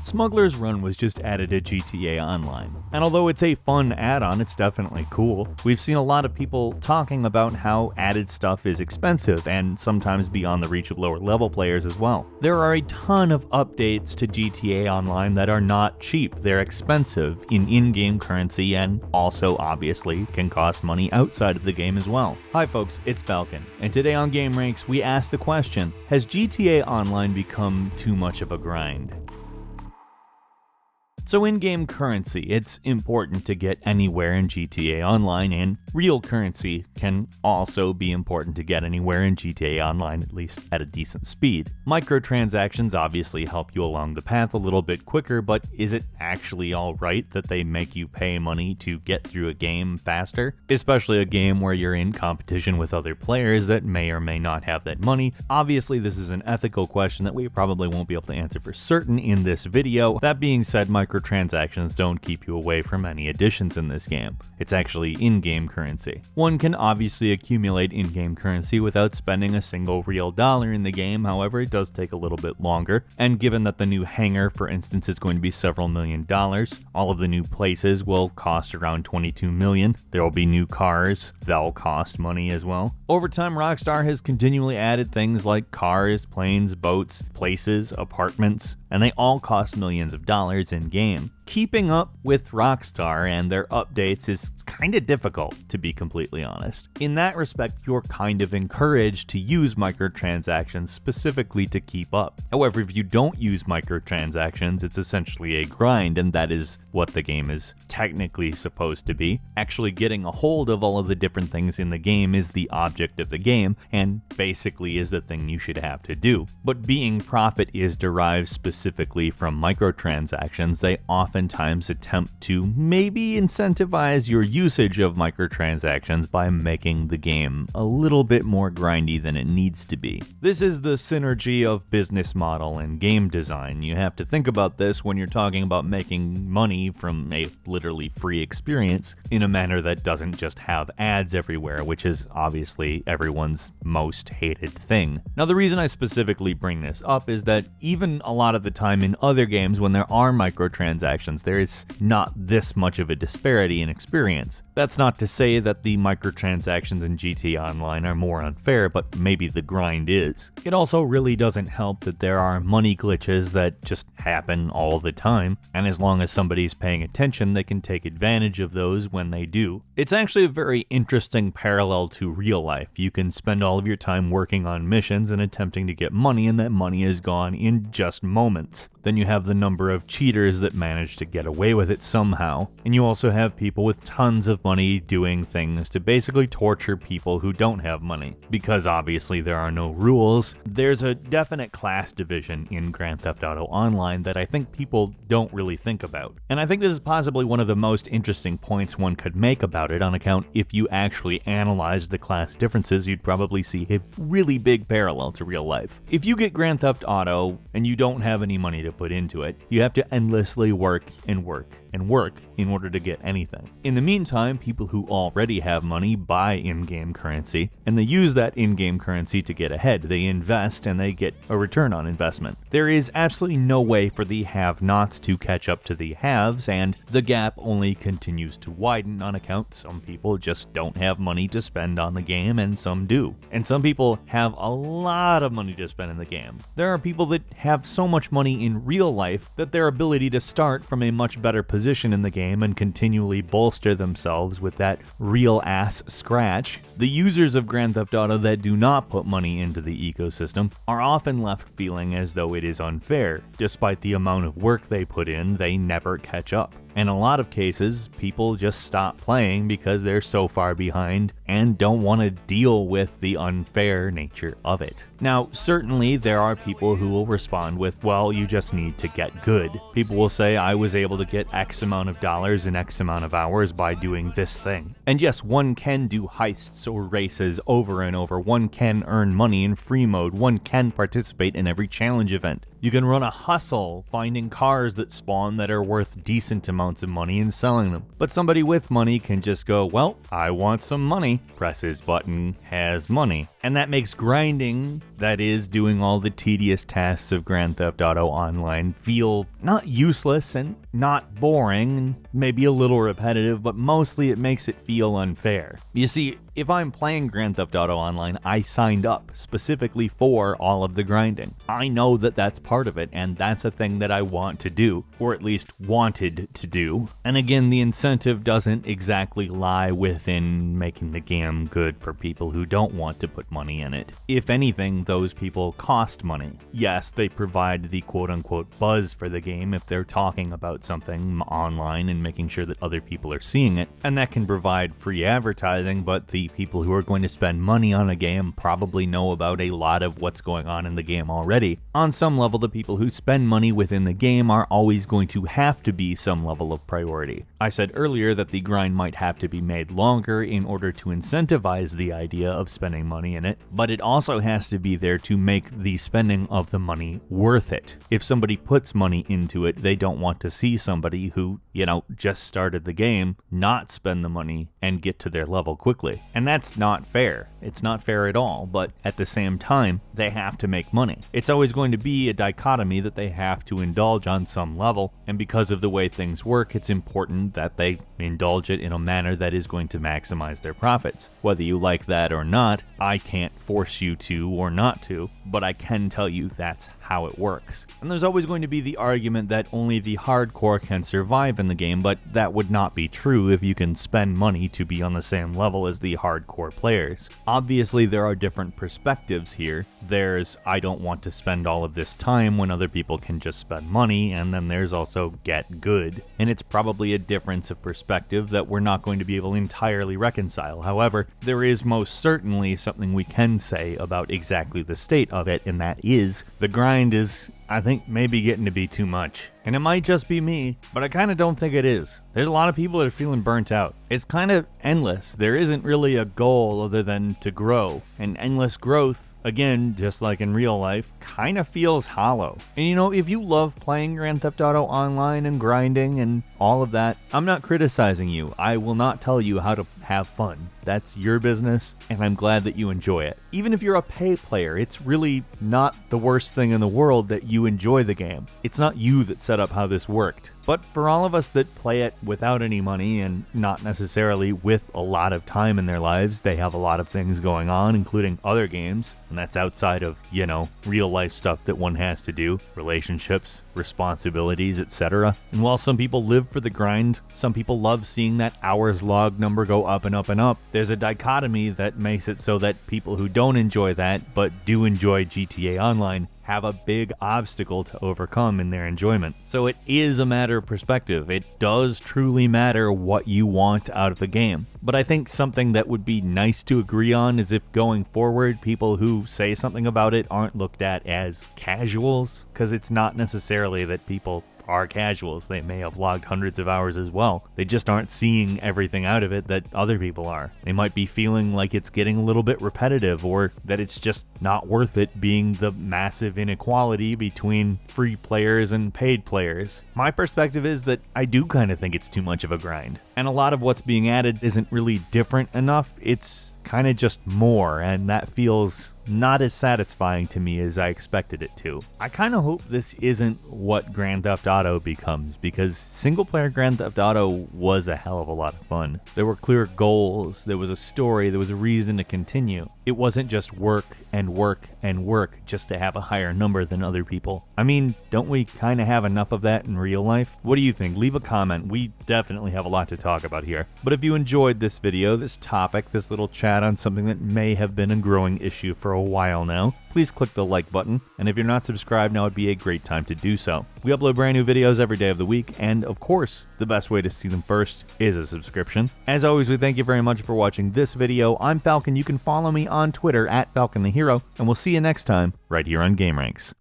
Smuggler's Run was just added to GTA Online, and although it's a fun add-on, it's definitely cool. We've seen a lot of people talking about how added stuff is expensive and sometimes beyond the reach of lower level players as well. There are a ton of updates to GTA Online that are not cheap. They're expensive in-game currency and also obviously can cost money outside of the game as well. Hi folks, it's Falcon, and today on gameranx we ask the question, has GTA Online become too much of a grind? So in-game currency, it's important to get anywhere in GTA Online, and real currency can also be important to get anywhere in GTA Online, at least at a decent speed. Microtransactions obviously help you along the path a little bit quicker, but is it actually alright that they make you pay money to get through a game faster? Especially a game where you're in competition with other players that may or may not have that money. Obviously this is an ethical question that we probably won't be able to answer for certain in this video. That being said, microtransactions don't keep you away from any additions in this game. It's actually in-game currency. One can obviously accumulate in-game currency without spending a single real dollar in the game, however it does take a little bit longer, and given that the new hangar, for instance, is going to be several $1 million, all of the new places will cost around $22 million. There will be new cars, they'll cost money as well. Over time, Rockstar has continually added things like cars, planes, boats, places, apartments, and they all cost millions of dollars in-game. Keeping up with Rockstar and their updates is kinda difficult, to be completely honest. In that respect, you're kind of encouraged to use microtransactions specifically to keep up. However, if you don't use microtransactions, it's essentially a grind, and that is what the game is technically supposed to be. Actually getting a hold of all of the different things in the game is the object of the game, and basically is the thing you should have to do. But being profit is derived specifically from microtransactions, they oftentimes attempt to maybe incentivize your usage of microtransactions by making the game a little bit more grindy than it needs to be. This is the synergy of business model and game design. You have to think about this when you're talking about making money from a literally free experience in a manner that doesn't just have ads everywhere, which is obviously everyone's most hated thing. Now, the reason I specifically bring this up is that even a lot of the time in other games when there are microtransactions, there is not this much of a disparity in experience. That's not to say that the microtransactions in GTA Online are more unfair, but maybe the grind is. It also really doesn't help that there are money glitches that just happen all the time, and as long as somebody's paying attention, they can take advantage of those when they do. It's actually a very interesting parallel to real life. You can spend all of your time working on missions and attempting to get money, and that money is gone in just moments. Then you have the number of cheaters that manage to get away with it somehow, and you also have people with tons of money doing things to basically torture people who don't have money. Because obviously there are no rules, there's a definite class division in Grand Theft Auto Online that I think people don't really think about. And I think this is possibly one of the most interesting points one could make about it, on account if you actually analyzed the class differences, you'd probably see a really big parallel to real life. If you get Grand Theft Auto and you don't have any money to put into it, you have to endlessly work and work and work in order to get anything. In the meantime, people who already have money buy in-game currency, and they use that in-game currency to get ahead. They invest and they get a return on investment. There is absolutely no way for the have-nots to catch up to the haves, and the gap only continues to widen on account some people just don't have money to spend on the game and some do. And some people have a lot of money to spend in the game. There are people that have so much money in real life that their ability to start from a much better position in the game and continually bolster themselves with that real ass scratch. The users of Grand Theft Auto that do not put money into the ecosystem are often left feeling as though it is unfair. Despite the amount of work they put in, they never catch up. In a lot of cases, people just stop playing because they're so far behind and don't want to deal with the unfair nature of it. Now, certainly there are people who will respond with, well, you just need to get good. People will say, I was able to get X amount of dollars in X amount of hours by doing this thing. And yes, one can do heists or races over and over. One can earn money in free mode. One can participate in every challenge event. You can run a hustle finding cars that spawn that are worth decent amounts amounts of money and selling them. But somebody with money can just go, well, I want some money, press his button, has money. And that makes grinding, that is, doing all the tedious tasks of Grand Theft Auto Online, feel not useless and not boring, and maybe a little repetitive, but mostly it makes it feel unfair. You see, if I'm playing Grand Theft Auto Online, I signed up specifically for all of the grinding. I know that that's part of it, and that's a thing that I want to do, or at least wanted to do. And again, the incentive doesn't exactly lie within making the game good for people who don't want to put money in it. If anything, those people cost money. Yes, they provide the quote-unquote buzz for the game if they're talking about something online and making sure that other people are seeing it, and that can provide free advertising, but the people who are going to spend money on a game probably know about a lot of what's going on in the game already. On some level, the people who spend money within the game are always going to have to be some level of priority. I said earlier that the grind might have to be made longer in order to incentivize the idea of spending money in it, but it also has to be there to make the spending of the money worth it. If somebody puts money into it, they don't want to see somebody who, just started the game not spend the money and get to their level quickly. And that's not fair. It's not fair at all, but at the same time, they have to make money. It's always going to be a dichotomy that they have to indulge on some level, and because of the way things work, it's important that they indulge it in a manner that is going to maximize their profits. Whether you like that or not, I can't force you to or not to, but I can tell you that's how it works. And there's always going to be the argument that only the hardcore can survive in the game, but that would not be true if you can spend money to be on the same level as the hardcore players. Obviously, there are different perspectives here. There's, I don't want to spend all of this time when other people can just spend money, and then there's also get good. And it's probably a difference of perspective that we're not going to be able to entirely reconcile. However, there is most certainly something we can say about exactly the state of it, and that is, the grind is, I think, maybe getting to be too much. And it might just be me, but I kind of don't think it is. There's a lot of people that are feeling burnt out. It's kind of endless. There isn't really a goal other than to grow. And endless growth, again, just like in real life, kind of feels hollow. And if you love playing Grand Theft Auto Online and grinding and all of that, I'm not criticizing you. I will not tell you how to have fun. That's your business, and I'm glad that you enjoy it. Even if you're a pay player, it's really not the worst thing in the world that you enjoy the game. It's not you that set up how this worked. But for all of us that play it without any money and not necessarily with a lot of time in their lives, they have a lot of things going on, including other games, and that's outside of, real life stuff that one has to do, relationships, responsibilities, etc. And while some people live for the grind, some people love seeing that hours log number go up and up and up. There's a dichotomy that makes it so that people who don't enjoy that but do enjoy GTA Online have a big obstacle to overcome in their enjoyment. So it is a matter of perspective. It does truly matter what you want out of the game. But I think something that would be nice to agree on is if going forward, people who say something about it aren't looked at as casuals, because it's not necessarily that people are casuals. They may have logged hundreds of hours as well. They just aren't seeing everything out of it that other people are. They might be feeling like it's getting a little bit repetitive, or that it's just not worth it being the massive inequality between free players and paid players. My perspective is that I do kind of think it's too much of a grind. And a lot of what's being added isn't really different enough. It's kind of just more, and that feels not as satisfying to me as I expected it to. I kind of hope this isn't what Grand Theft Auto becomes, because single-player Grand Theft Auto was a hell of a lot of fun. There were clear goals, there was a story, there was a reason to continue. It wasn't just work and work and work just to have a higher number than other people. I mean, don't we kind of have enough of that in real life? What do you think? Leave a comment. We definitely have a lot to talk about here. But if you enjoyed this video, this topic, this little chat on something that may have been a growing issue for a while now, please click the like button. And if you're not subscribed, now would be a great time to do so. We upload brand new videos every day of the week, and of course, the best way to see them first is a subscription. As always, we thank you very much for watching this video. I'm Falcon. You can follow me on Twitter @FalconTheHero, and we'll see you next time right here on GameRanx.